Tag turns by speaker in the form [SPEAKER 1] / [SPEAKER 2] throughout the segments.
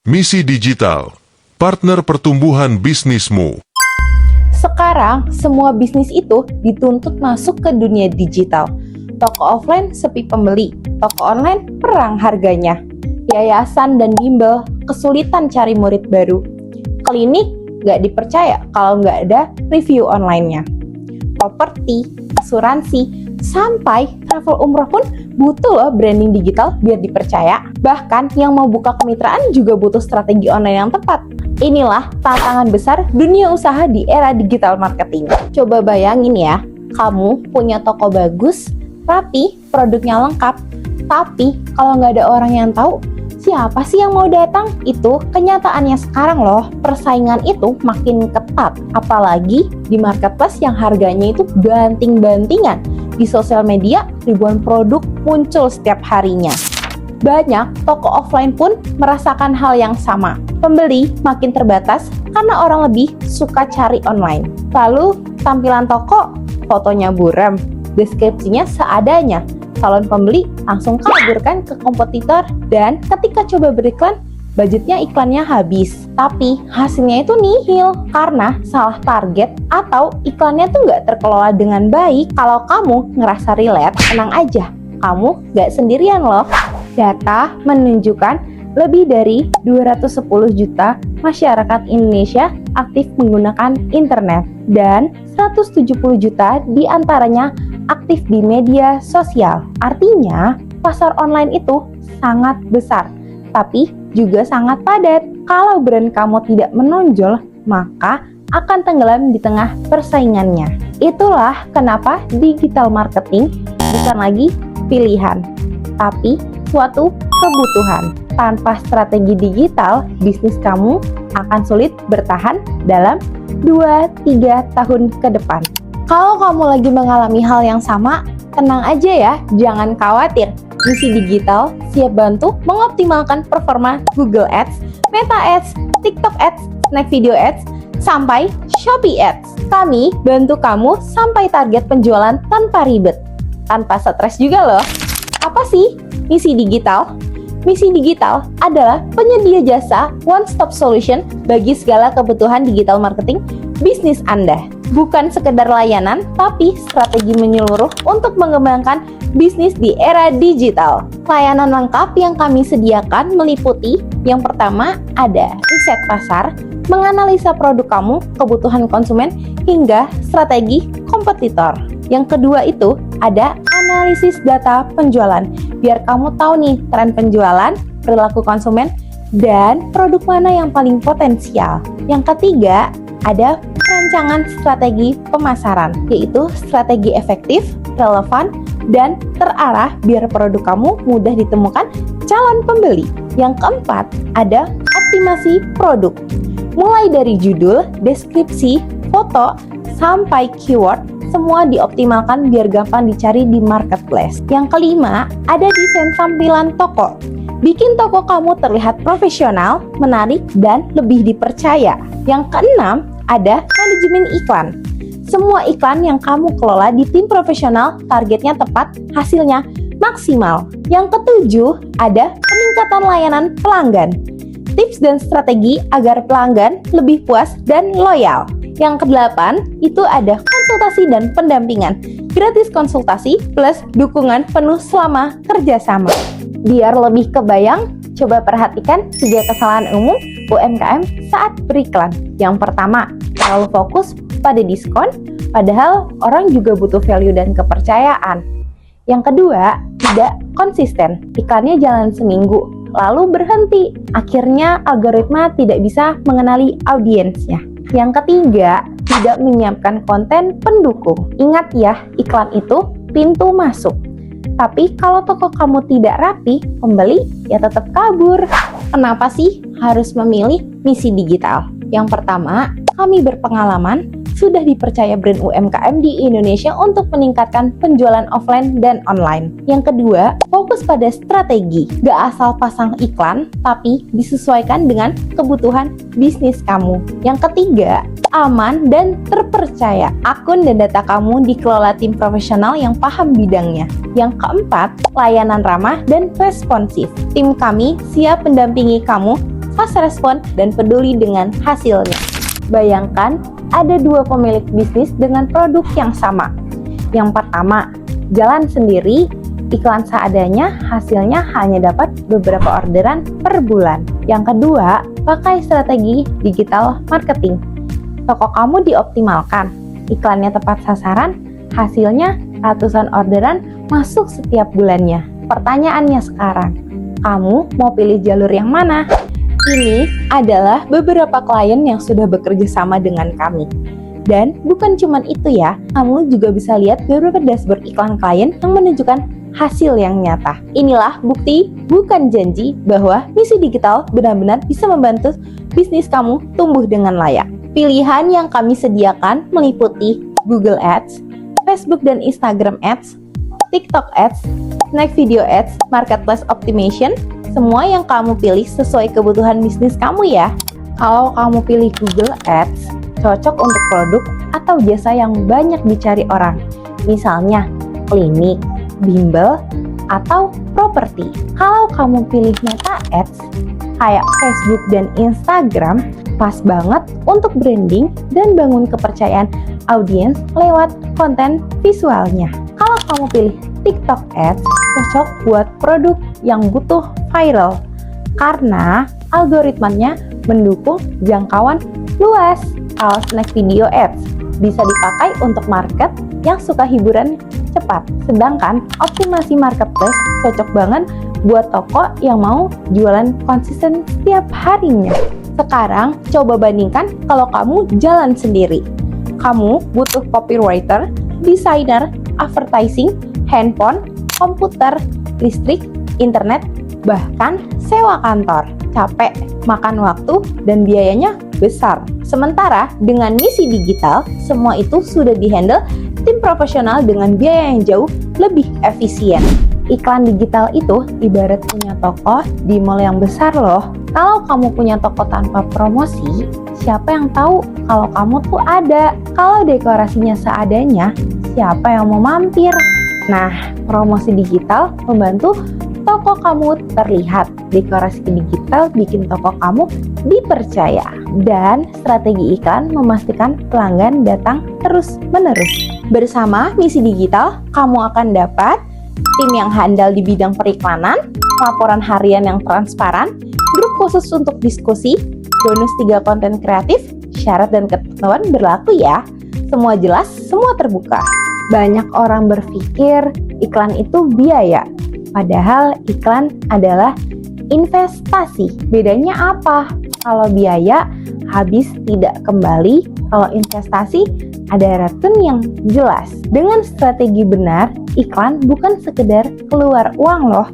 [SPEAKER 1] Misi Digital, partner pertumbuhan bisnismu.
[SPEAKER 2] Sekarang, semua bisnis itu dituntut masuk ke dunia digital. Toko offline sepi pembeli, toko online perang harganya. Yayasan dan bimbel kesulitan cari murid baru. Klinik nggak dipercaya kalau nggak ada review online-nya. Properti, asuransi, sampai travel umroh pun butuh loh branding digital biar dipercaya. Bahkan yang mau buka kemitraan juga butuh strategi online yang tepat. Inilah tantangan besar dunia usaha di era digital marketing. Coba bayangin ya, kamu punya toko bagus, rapi, produknya lengkap. Tapi kalau nggak ada orang yang tahu, siapa sih yang mau datang? Itu kenyataannya sekarang loh. Persaingan itu makin ketat. Apalagi di marketplace yang harganya itu banting-bantingan. Di sosial media, ribuan produk muncul setiap harinya. Banyak toko offline pun merasakan hal yang sama. Pembeli makin terbatas karena orang lebih suka cari online. Lalu tampilan toko, fotonya buram, deskripsinya seadanya. Calon pembeli langsung kabur kan ke kompetitor, dan ketika coba beriklan, budgetnya iklannya habis. Tapi hasilnya itu nihil karena salah target atau iklannya tuh nggak terkelola dengan baik. Kalau kamu ngerasa relate, tenang aja, kamu nggak sendirian loh. Data menunjukkan lebih dari 210 juta masyarakat Indonesia aktif menggunakan internet dan 170 juta diantaranya aktif di media sosial. Artinya, pasar online itu sangat besar, tapi juga sangat padat. Kalau brand kamu tidak menonjol, maka akan tenggelam di tengah persaingannya. Itulah kenapa digital marketing bukan lagi pilihan, tapi suatu kebutuhan. Tanpa strategi digital, bisnis kamu akan sulit bertahan dalam 2-3 tahun ke depan. Kalau kamu lagi mengalami hal yang sama, tenang aja ya, jangan khawatir. Misi Digital siap bantu mengoptimalkan performa Google Ads, Meta Ads, TikTok Ads, Snack Video Ads, sampai Shopee Ads. Kami bantu kamu sampai target penjualan tanpa ribet, tanpa stres juga loh. Apa sih Misi Digital? Misi Digital adalah penyedia jasa one-stop solution bagi segala kebutuhan digital marketing bisnis Anda. Bukan sekedar layanan, tapi strategi menyeluruh untuk mengembangkan bisnis di era digital. Layanan lengkap yang kami sediakan meliputi: yang pertama ada riset pasar, menganalisa produk kamu, kebutuhan konsumen, hingga strategi kompetitor. Yang kedua itu ada analisis data penjualan, biar kamu tahu nih tren penjualan, perilaku konsumen, dan produk mana yang paling potensial. Yang ketiga ada perancangan strategi pemasaran, yaitu strategi efektif, relevan, dan terarah biar produk kamu mudah ditemukan calon pembeli. Yang keempat ada optimasi produk, mulai dari judul, deskripsi, foto, sampai keyword, semua dioptimalkan biar gampang dicari di marketplace. Yang kelima, ada desain tampilan toko. Bikin toko kamu terlihat profesional, menarik, dan lebih dipercaya. Yang keenam, ada manajemen iklan. Semua iklan yang kamu kelola di tim profesional, targetnya tepat, hasilnya maksimal. Yang ketujuh, ada peningkatan layanan pelanggan. Tips dan strategi agar pelanggan lebih puas dan loyal. Yang kedelapan, itu ada konsultasi dan pendampingan. Gratis konsultasi plus dukungan penuh selama kerjasama. Biar lebih kebayang, coba perhatikan 3 kesalahan umum UMKM saat beriklan. Yang pertama, terlalu fokus pada diskon, padahal orang juga butuh value dan kepercayaan. Yang kedua, tidak konsisten. Iklannya jalan seminggu, lalu berhenti. Akhirnya algoritma tidak bisa mengenali audiensnya. Yang ketiga, tidak menyiapkan konten pendukung. Ingat ya, iklan itu pintu masuk. Tapi kalau toko kamu tidak rapi, pembeli ya tetap kabur. Kenapa sih harus memilih Misi Digital? Yang pertama, kami berpengalaman, sudah dipercaya brand UMKM di Indonesia untuk meningkatkan penjualan offline dan online. Yang kedua, fokus pada strategi. Gak asal pasang iklan, tapi disesuaikan dengan kebutuhan bisnis kamu. Yang ketiga, aman dan terpercaya. Akun dan data kamu dikelola tim profesional yang paham bidangnya. Yang keempat, layanan ramah dan responsif. Tim kami siap mendampingi kamu fast respon, dan peduli dengan hasilnya. Bayangkan ada dua pemilik bisnis dengan produk yang sama. Yang pertama, jalan sendiri, iklan seadanya, hasilnya hanya dapat beberapa orderan per bulan. Yang kedua, pakai strategi digital marketing. Toko kamu dioptimalkan, iklannya tepat sasaran, hasilnya ratusan orderan masuk setiap bulannya. Pertanyaannya sekarang, kamu mau pilih jalur yang mana? Ini adalah beberapa klien yang sudah bekerja sama dengan kami. Dan bukan cuma itu ya, kamu juga bisa lihat beberapa dashboard iklan klien yang menunjukkan hasil yang nyata. Inilah bukti, bukan janji, bahwa Misi Digital benar-benar bisa membantu bisnis kamu tumbuh dengan layak. Pilihan yang kami sediakan meliputi Google Ads, Facebook dan Instagram Ads, TikTok Ads, Snack Video Ads, Marketplace Optimization, semua yang kamu pilih sesuai kebutuhan bisnis kamu ya. Kalau kamu pilih Google Ads, cocok untuk produk atau jasa yang banyak dicari orang. Misalnya, klinik, bimbel, atau properti. Kalau kamu pilih Meta Ads, kayak Facebook dan Instagram, pas banget untuk branding dan bangun kepercayaan audiens lewat konten visualnya. Kalau kamu pilih TikTok Ads, cocok buat produk yang butuh viral karena algoritmanya mendukung jangkauan luas. Kalau Snack Video Ads bisa dipakai untuk market yang suka hiburan cepat. Sedangkan optimasi marketplace cocok banget buat toko yang mau jualan konsisten setiap harinya. Sekarang coba bandingkan kalau kamu jalan sendiri. Kamu butuh copywriter, desainer, advertising, handphone, komputer, listrik, internet, bahkan sewa kantor. Capek, makan waktu, dan biayanya besar. Sementara dengan Misi Digital, semua itu sudah dihandle tim profesional dengan biaya yang jauh lebih efisien. Iklan digital itu ibarat punya toko di mall yang besar loh. Kalau kamu punya toko tanpa promosi, siapa yang tahu kalau kamu tuh ada? Kalau dekorasinya seadanya, siapa yang mau mampir? Nah, promosi digital membantu toko kamu terlihat. Dekorasi digital bikin toko kamu dipercaya. Dan strategi iklan memastikan pelanggan datang terus-menerus. Bersama Misi Digital, kamu akan dapat tim yang handal di bidang periklanan, laporan harian yang transparan, grup khusus untuk diskusi, bonus 3 konten kreatif, syarat dan ketentuan berlaku ya. Semua jelas, semua terbuka. Banyak orang berpikir iklan itu biaya, padahal iklan adalah investasi. Bedanya apa? Kalau biaya habis tidak kembali, kalau investasi ada return yang jelas. Dengan strategi benar, iklan bukan sekedar keluar uang loh,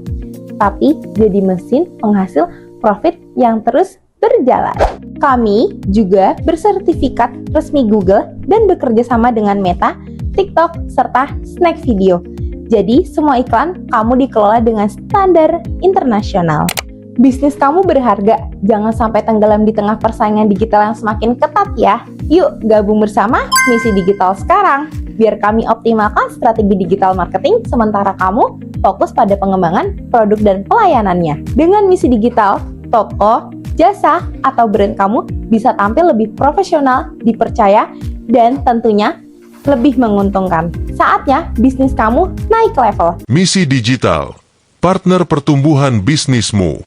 [SPEAKER 2] tapi jadi mesin penghasil profit yang terus berjalan. Kami juga bersertifikat resmi Google dan bekerja sama dengan Meta, TikTok, serta Snack Video. Jadi semua iklan kamu dikelola dengan standar internasional. Bisnis kamu berharga, jangan sampai tenggelam di tengah persaingan digital yang semakin ketat ya. Yuk gabung bersama Misi Digital sekarang, biar kami optimalkan strategi digital marketing sementara kamu fokus pada pengembangan produk dan pelayanannya. Dengan Misi Digital, toko, jasa, atau brand kamu bisa tampil lebih profesional, dipercaya, dan tentunya lebih menguntungkan. Saatnya bisnis kamu naik level.
[SPEAKER 1] Misi Digital, partner pertumbuhan bisnismu.